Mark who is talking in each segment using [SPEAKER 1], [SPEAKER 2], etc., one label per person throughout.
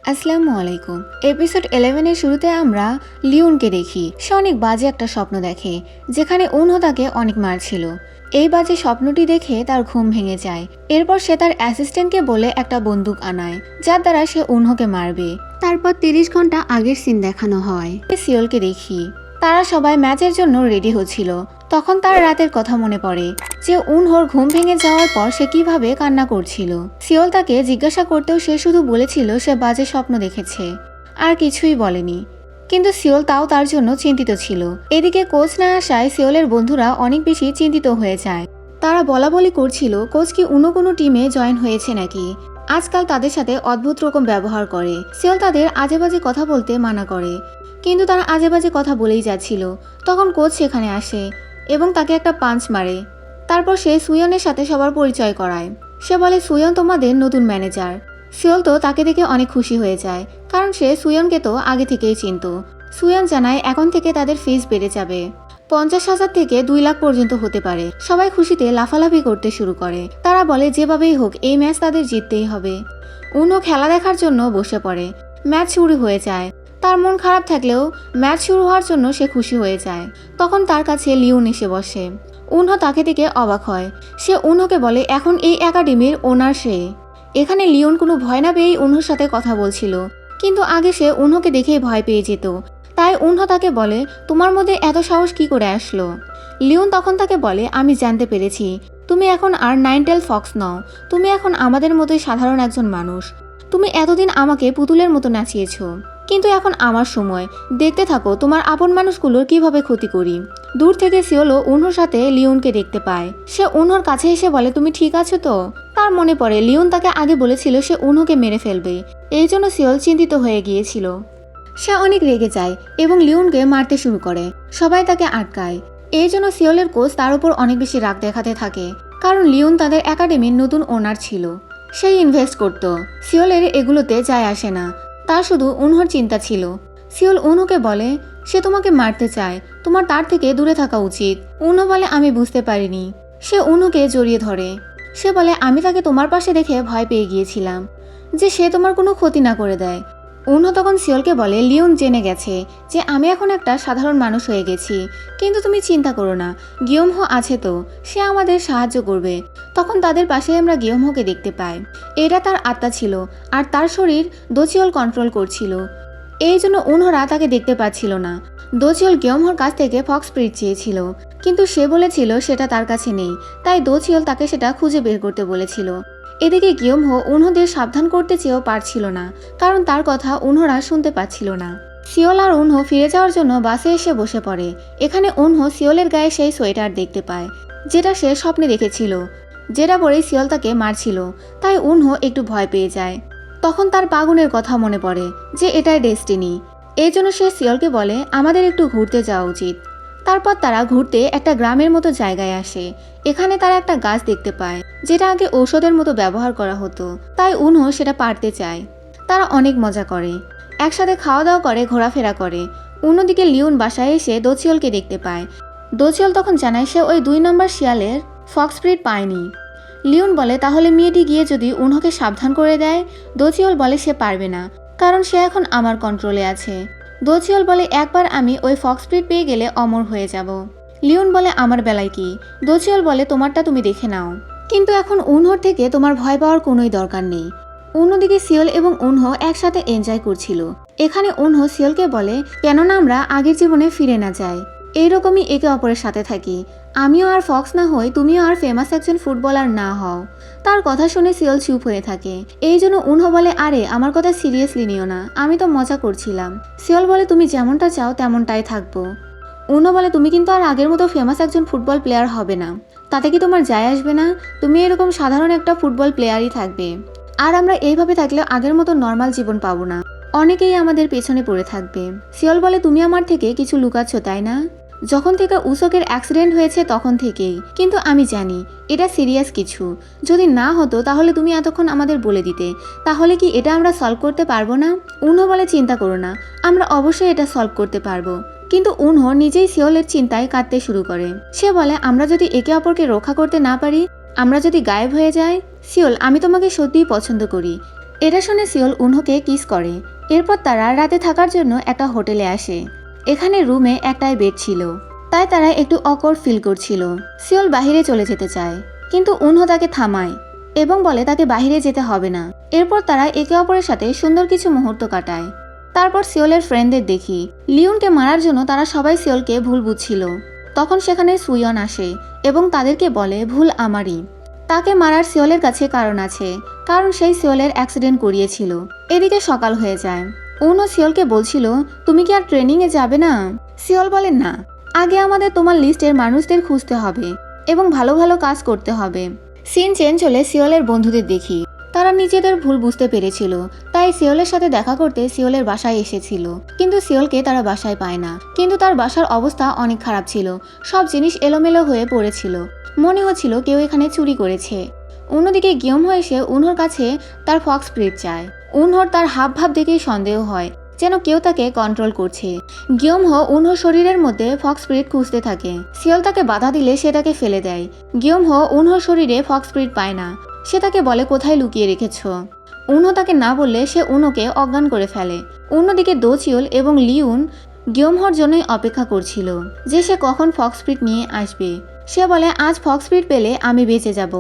[SPEAKER 1] আসসালামু আলাইকুম। এপিসোড 11 এর শুরুতে আমরা লিওনকে দেখি। সে অনেক বাজে একটা স্বপ্ন দেখে, যেখানে উনহো তাকে অনেক মারছিল। এই বাজে স্বপ্নটি দেখে তার ঘুম ভেঙে যায়। এরপর সে তার অ্যাসিস্ট্যান্টকে বলে একটা বন্দুক আনায়, যার দ্বারা সে উনহোকে মারবে। তারপর 30 ঘন্টা আগের সিন দেখানো হয়। সিওলকে দেখি, তারা সবাই ম্যাচের জন্য রেডি হচ্ছিল। তখন তার রাতের কথা মনে পড়ে যে উনহোর ঘুম ভেঙে যাওয়ার পর সে কিভাবে কান্না করছিল। সিওল তাকে জিজ্ঞাসা করতেও সে শুধু বলেছিল সে বাজে স্বপ্ন দেখেছে, আর কিছুই বলেনি। কিন্তু সিওল তাও তার জন্য চিন্তিত ছিল। এদিকে কোচ না আসায় সিওলের বন্ধুরা অনেক বেশি চিন্তিত হয়ে যায়। তারা বলাবলি করছিল কোচ কি অন্য কোনো টিমে জয়েন হয়েছে নাকি। আজকাল তাদের সাথে অদ্ভুত রকম ব্যবহার করে। সিওল তাদের আজেবাজে কথা বলতে মানা করে, কিন্তু তারা আজেবাজে কথা বলেই যাচ্ছিল। তখন কোচ সেখানে আসে এবং তাকে একটা পাঞ্চ মারে। তারপর সে সুয়নের সাথে সবার পরিচয় করায়। সে বলে সুয়ন তোমাদের নতুন ম্যানেজার। সিওল তো তাকে দেখে অনেক খুশি হয়ে যায়, কারণ সে সুয়নকে তো আগে থেকেই চিনত। সুয়ন জানায় এখন থেকে তাদের ফিস বেড়ে যাবে, 50,000 থেকে 2 লাখ পর্যন্ত হতে পারে। সবাই খুশিতে লাফালাফি করতে শুরু করে। তারা বলে যেভাবেই হোক এই ম্যাচ তাদের জিততেই হবে। উনহো খেলা দেখার জন্য বসে পড়ে। ম্যাচ শুরু হয়ে যায়। তার মন খারাপ থাকলেও ম্যাচ শুরু হওয়ার জন্য সে খুশি হয়ে যায়। তখন তার কাছে লিওন এসে বসে। উনহো তাকে দেখে অবাক হয়। সে উনহোকে বলে এখন এই একাডেমির ওনার সে। এখানে লিওন কোনো ভয় না পেয়েই উনহোর সাথে কথা বলছিল, কিন্তু আগে সে উনহোকে দেখেই ভয় পেয়ে যেত। তাই উনহো তাকে বলে তোমার মধ্যে এত সাহস কি করে আসলো। লিওন তখন তাকে বলে আমি জানতে পেরেছি তুমি এখন আর নাইনটেল ফক্স নও। তুমি এখন আমাদের মতোই সাধারণ একজন মানুষ। তুমি এতদিন আমাকে পুতুলের মতো নাচিয়েছ, কিন্তু এখন আমার সময়। দেখতে থাকো তোমার আপন মানুষগুলোর কিভাবে ক্ষতি করি। দূর থেকে সিওলও উনহোর সাথে লিওনকে দেখতে পায়। সে উনহোর কাছে এসে বলে তুমি ঠিক আছো তো। তার মনে পড়ে লিওন তাকে আগে বলেছিল সে উনহোকে মেরে ফেলবে। এই জন্য সিওল চিন্তিত হয়ে গিয়েছিল। সে অনেক রেগে যায় এবং লিওনকে মারতে শুরু করে। সবাই তাকে আটকায়। এই জন্য সিওলের কোচ তার উপর অনেক বেশি রাগ দেখাতে থাকে, কারণ লিওন তাদের একাডেমির নতুন ওনার ছিল। সেই ইনভেস্ট করত। সিওলের এগুলোতে যায় আসে না। তার শুধু উনহোর চিন্তা ছিল। সিওল উনহোকে বলে সে তোমাকে মারতে চায়, তোমার তার থেকে দূরে থাকা উচিত। উনহো বলে আমি বুঝতে পারিনি। সে উনহোকে জড়িয়ে ধরে। সে বলে আমি তাকে তোমার পাশে দেখে ভয় পেয়ে গিয়েছিলাম যে সে তোমার কোনো ক্ষতি না করে দেয়। উনহো তখন সিওলকে বলে লিওন জেনে গেছে যে আমি এখন একটা সাধারণ মানুষ হয়ে গেছি, কিন্তু তুমি চিন্তা করো না, গিয়মহো আছে তো, সে আমাদের সাহায্য করবে। তখন তাদের পাশে আমরা গিয়মহোকে দেখতে পাই। এটা তার আত্মা ছিল, আর তার শরীর দোচিওল কন্ট্রোল করছিল। এই জন্য উনহোরা তাকে দেখতে পাচ্ছিল না। দোচিওল গিয়মহোর কাছ থেকে ফক্স স্পিরিট চেয়েছিল, কিন্তু সে বলেছিল সেটা তার কাছে নেই। তাই দোচিওল তাকে সেটা খুঁজে বের করতে বলেছিল। এদিকে গিয়মহো উনহোদের সাবধান করতে চেয়েও পারছিল না, কারণ তার কথা উনহোরা শুনতে পাচ্ছিল না। সিওল আর উনহো ফিরে যাওয়ার জন্য বাসে এসে বসে পড়ে। এখানে উনহো সিওলের গায়ে সেই সোয়েটার দেখতে পায়, যেটা সে স্বপ্নে দেখেছিল, যেটা পরেই সিওল তাকে মারছিল। তাই উনহো একটু ভয় পেয়ে যায়। তখন তার পাগুনের কথা মনে পড়ে যে এটাই ডেস্টিনি। এই জন্য সে সিওলকে বলে আমাদের একটু ঘুরতে যাওয়া উচিত। তারপর তারা ঘুরতে একটা গ্রামের মতো জায়গায় আসে। এখানে তারা একটা গাছ দেখতে পায়, যেটা আগে ঔষধের মতো ব্যবহার করা হতো। তাই উনহো সেটা পারতে চায়। তারা অনেক মজা করে, একসাথে খাওয়া দাওয়া করে, ঘোরাফেরা করে। অন্যদিকে লিওন বাসায় এসে দোচিওলকে দেখতে পায়। দোচিওল তখন জানায় সে ওই 2 নম্বর শিয়ালের ফক্স স্পিরিট পায়নি। লিওন বলে তাহলে মেয়েটি গিয়ে যদি উনহোকে সাবধান করে দেয়। দোচিওল বলে সে পারবে না, কারণ সে এখন আমার কন্ট্রোলে আছে। দোচিওল বলে একবার আমি ওই ফক্স স্পিরিট পেয়ে গেলে অমর হয়ে যাব। লিওন বলে আমার বেলায় কি। দোচিওল বলে তোমারটা তুমি দেখে নাও, কিন্তু এখন উনহোর থেকে তোমার ভয় পাওয়ার কোনোই দরকার নেই। অন্যদিকে সিওল এবং উনহো একসাথে এনজয় করছিল। এখানে উনহো সিওলকে বলে কেননা আমরা আগের জীবনে ফিরে না যাই, এইরকমই একে অপরের সাথে থাকি। আমিও আর ফক্স না হই, তুমিও আর ফেমাস একজন ফুটবলার না হও। তার কথা শুনে সিওল চুপ হয়ে থাকে। এই জন্য উনহো বলে আরে আমার কথা সিরিয়াসলি নিও না, আমি তো মজা করছিলাম। সিওল বলে তুমি যেমনটা চাও তেমনটাই থাকবো। উনহো বলে তুমি কিন্তু আর আগের মতো ফেমাস একজন ফুটবল প্লেয়ার হবে না, তাতে কি তোমার যায় আসবে না? তুমি এরকম সাধারণ একটা ফুটবল প্লেয়ারই থাকবে। আর আমরা এইভাবে থাকলে আগের মতো নর্মাল জীবন পাবো না, অনেকেই আমাদের পেছনে পড়ে থাকবে। সিওল বলে তুমি আমার থেকে কিছু লুকাচ্ছ তাই না? যখন থেকে উসোকের অ্যাক্সিডেন্ট হয়েছে তখন থেকেই, কিন্তু আমি জানি এটা সিরিয়াস কিছু। যদি না হতো তাহলে তুমি এতক্ষণ আমাদের বলে দিতে, তাহলে কি এটা আমরা সলভ করতে পারবো না? উনহো বলে চিন্তা করো না, আমরা অবশ্যই এটা সলভ করতে পারবো। কিন্তু উনহো নিজেই সিওলের চিন্তায় কাঁদতে শুরু করে। সে বলে আমরা যদি একে অপরকে রক্ষা করতে না পারি, আমরা যদি গায়েব হয়ে যাই। সিওল আমি তোমাকে সত্যিই পছন্দ করি, এটা শুনে সিওল উনহোকে কিস করে। এরপর তারা রাতে থাকার জন্য একটা হোটেলে আসে। এখানে রুমে একটাই বেড ছিল, তাই তারা একটু অকওয়ার্ড ফিল করছিল। সিওল বাহিরে চলে যেতে চায়, কিন্তু উনহো তাকে থামায় এবং বলে তাকে বাহিরে যেতে হবে না। এরপর তারা একে অপরের সাথে সুন্দর কিছু মুহূর্ত কাটায়। তারপর সিওলের ফ্রেন্ডদের দেখি লিওনকে মারার জন্য তারা সবাই সিওলকে ভুল বুঝছিল। তখন সেখানে সুইয়ন আসে এবং তাদেরকে বলে ভুল আমারই। তাকে মারার সিওলের কাছে কারণ আছে, কারণ সেই সিওলের অ্যাক্সিডেন্ট করিয়েছিল। এদিকে সকাল হয়ে যায়। উনহো সিওলকে বলছিল তুমি কি আর ট্রেনিংয়ে যাবে না? সিওল বলে না, আগে আমাদের তোমার লিস্টের মানুষদের খুঁজতে হবে এবং ভালো ভালো কাজ করতে হবে। সিন চেঞ্জ হলে সিওলের বন্ধুদের দেখি তারা নিজেদের ভুল বুঝতে পেরেছিল, তাই সিওলের সাথে দেখা করতে সিওলের বাসায় এসেছিল। কিন্তু সিওলকে তারা বাসায় পায় না। কিন্তু তার বাসার অবস্থা অনেক খারাপ ছিল, সব জিনিস এলোমেলো হয়ে পড়েছিল। মনে হচ্ছিল কেউ এখানে চুরি করেছে। অন্যদিকে গিয়মহো এসে উনহোর কাছে তার ফক্স স্পিরিট চায়। উনহোর তার হাব ভাব দেখেই সন্দেহ হয় যেন কেউ তাকে কন্ট্রোল করছে। গিয়মহো উনহোর শরীরের মধ্যে ফক্স স্পিরিট খুঁজতে থাকে। সিওল তাকে বাধা দিলে সে তাকে ফেলে দেয়। গিয়মহো উনহোর শরীরে ফক্স স্পিরিট পায় না। সে তাকে বলে কোথায় লুকিয়ে রেখেছ। উনহো তাকে না বললে সে উনোকে অজ্ঞান করে ফেলে। অন্যদিকে দোচিওল এবং লিউন গিয়মহোর জন্যই অপেক্ষা করছিল যে সে কখন ফক্স স্পিরিট নিয়ে আসবে। সে বলে আজ ফক্স স্পিরিট পেলে আমি বেঁচে যাব।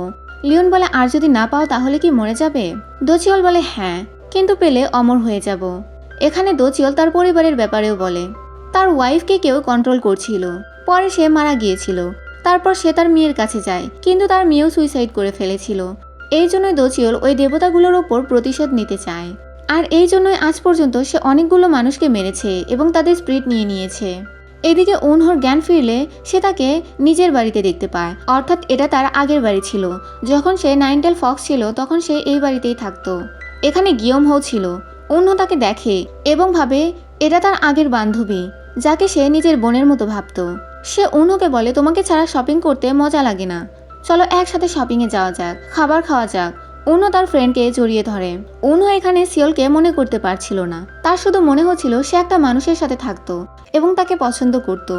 [SPEAKER 1] লিওন বলে আর যদি না পাও তাহলে কি মরে যাবে? দোচিওল বলে হ্যাঁ, কিন্তু পেলে অমর হয়ে যাব। এখানে দোচিওল তার পরিবারের ব্যাপারেও বলে তার ওয়াইফকে কেউ কন্ট্রোল করছিল, পরে সে মারা গিয়েছিল। তারপর সে তার মেয়ের কাছে যায়, কিন্তু তার মেয়েও সুইসাইড করে ফেলেছিল। এই জন্যই দোচিওল ওই দেবতাগুলোর ওপর প্রতিশোধ নিতে চায়। আর এই জন্যই আজ পর্যন্ত সে অনেকগুলো মানুষকে মেরেছে এবং তাদের স্পিরিট নিয়ে নিয়েছে। এদিকে উনহোর জ্ঞান ফিরলে সে তাকে নিজের বাড়িতে দেখতে পায়, অর্থাৎ এটা তার আগের বাড়ি ছিল। যখন সে নাইনটেল ফক্স ছিল তখন সে এই বাড়িতেই থাকতো। এখানে গিয়মহো ছিল। উনহো তাকে দেখে এবং ভাবে এটা তার আগের বান্ধবী, যাকে সে নিজের বোনের মতো ভাবত। সে উনহোকে বলে তোমাকে ছাড়া শপিং করতে মজা লাগে না, চলো একসাথে শপিংয়ে যাওয়া যাক, খাবার খাওয়া যাক। উনহো তার ফ্রেন্ডকে জড়িয়ে ধরে। উনহো এখানে সিওলকে মনে করতে পারছিল না। তার শুধু মনে হচ্ছিল সে একটা মানুষের সাথে থাকতো এবং তাকে পছন্দ করত।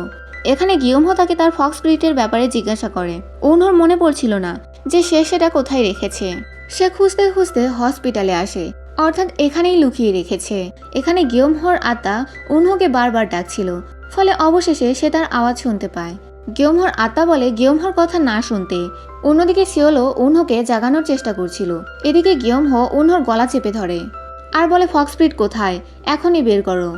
[SPEAKER 1] এখানে গিয়মহো তাকে তার ফক্স স্পিরিটের ব্যাপারে জিজ্ঞাসা করে। উনহোর মনে পড়ছিল না যে সে সেটা কোথায় রেখেছে। সে খুঁজতে খুঁজতে হসপিটালে আসে, অর্থাৎ এখানেই লুকিয়ে রেখেছে। এখানে গিয়মহোর আত্মা উনহোকে বারবার ডাকছিল, ফলে অবশেষে সে তার আওয়াজ শুনতে পায়। গিয়মহোর আত্মা বলে গিয়মহোর কথা না শুনতে। অন্যদিকে সিওলও উনহোকে জাগানোর চেষ্টা করছিল। এদিকে গিয়মহো উনহোর গলা চেপে ধরে আর বলে ফক্স স্পিরিট কোথায়, এখনই বের করো।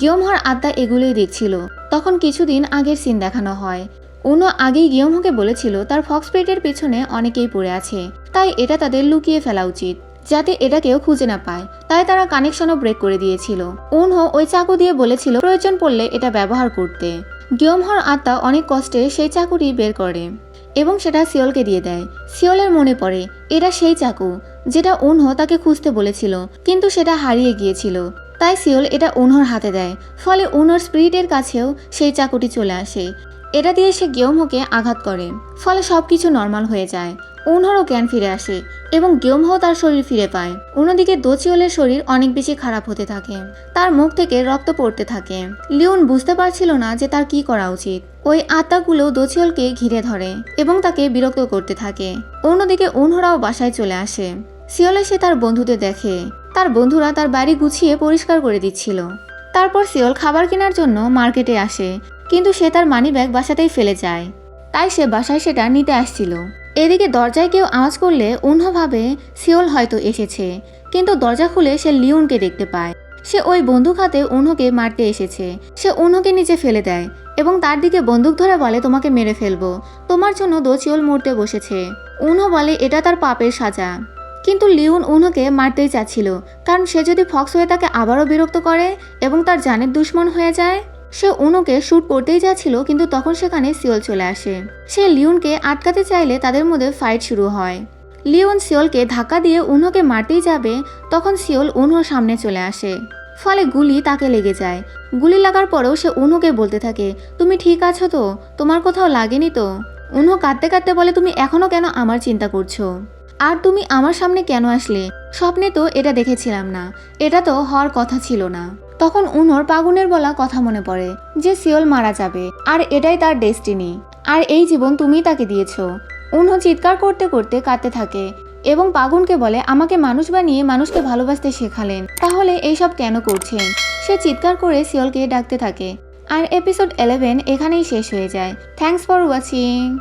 [SPEAKER 1] গিয়মহোর আত্মা এগুলোই দেখছিল। তখন কিছুদিন আগের সিন দেখানো হয়। উনহো আগেই গিয়মহোকে বলেছিল তার ফক্স স্পিরিটের পেছনে অনেকেই পড়ে আছে, তাই এটা তাদের লুকিয়ে ফেলা উচিত যাতে এটা কেউ খুঁজে না পায়। তাই তারা কানেকশনও ব্রেক করে দিয়েছিল। উনহো ওই চাকু দিয়ে বলেছিল প্রয়োজন পড়লে এটা ব্যবহার করতে। গিয়মহোর আত্মা অনেক কষ্টে সেই চাকুটি বের করে এবং সেটা সিওলকে দিয়ে দেয়। সিওলের মনে পড়ে এটা সেই চাকু যেটা উনহো তাকে খুঁজতে বলেছিল, কিন্তু সেটা হারিয়ে গিয়েছিল। তাই সিওল এটা উনহোর হাতে দেয়, ফলে উনহোর স্পিরিটের কাছেও সেই চাকুটি চলে আসে। এটা দিয়ে সে গিয়মহোকে আঘাত করে, ফলে সবকিছু নর্মাল হয়ে যায়। উনহোরও জ্ঞান ফিরে আসে এবং গিয়মহো তার শরীর ফিরে পায়। অন্যদিকে দোচিওলের শরীর অনেক বেশি খারাপ হতে থাকে, তার মুখ থেকে রক্ত পড়তে থাকে। লিওন বুঝতে পারছিল না যে তার কি করা উচিত। ওই আত্মাগুলো দোচিওলকে ঘিরে ধরে এবং তাকে বিরক্ত করতে থাকে। অন্যদিকে উনহোরাও বাসায় চলে আসে। সিওল এসে তার বন্ধুদের দেখে তার বন্ধুরা তার বাড়ি গুছিয়ে পরিষ্কার করে দিচ্ছিল। তারপর সিওল খাবার কেনার জন্য মার্কেটে আসে, কিন্তু সে তার মানিব্যাগ বাসাতেই ফেলে যায়, তাই সে বাসায় সেটা নিতে আসছিল। এদিকে দরজায় কেউ আওয়াজ করলে উনহো ভাবে সিওল হয়তো এসেছে, কিন্তু দরজা খুলে সে লিওনকে দেখতে পায়। সে ওই বন্দুক হাতে উনহোকে মারতে এসেছে। সে উনহোকে নিচে ফেলে দেয় এবং তার দিকে বন্দুক ধরে বলে তোমাকে মেরে ফেলবো, তোমার জন্য দোচিওল মরতে বসেছে। উনহো বলে এটা তার পাপের সাজা। কিন্তু লিওন উনহোকে মারতেই চাচ্ছিল, কারণ সে যদি ফক্স হয়ে তাকে আবারও বিরক্ত করে এবং তার জানের দুশ্মন হয়ে যায়। সে উনহোকে শুট করতেই যাচ্ছিল, কিন্তু তখন সেখানে সিওল চলে আসে। সে লিওনকে আটকাতে চাইলে তাদের মধ্যে ফাইট শুরু হয়। লিওন সিওলকে ধাক্কা দিয়ে উনহোকে মারতেই যাবে, তখন সিওল উনহোর সামনে চলে আসে, ফলে গুলি তাকে লেগে যায়। গুলি লাগার পরেও সে উনহোকে বলতে থাকে তুমি ঠিক আছো তো, তোমার কোথাও লাগেনি তো? উনহো কাঁদতে কাঁদতে বলে তুমি এখনো কেন আমার চিন্তা করছো, আর তুমি আমার সামনে কেন আসলে? স্বপ্নে তো এটা দেখেছিলাম না, এটা তো হওয়ার কথা ছিল না। তখন উনহোর পাগুনের বলা কথা মনে পড়ে যে সিওল মারা যাবে আর এটাই তার ডেস্টিনি, আর এই জীবন তুমিই তাকে দিয়েছো। উনহো চিৎকার করতে করতে কাঁদতে থাকে এবং পাগুনকে বলে আমাকে মানুষ বানিয়ে মানুষকে ভালোবাসতে শেখালেন, তাহলে এইসব কেন করছেন। সে চিৎকার করে সিওলকে ডাকতে থাকে। আর এপিসোড 11 এখানেই শেষ হয়ে যায়। Thanks for watching.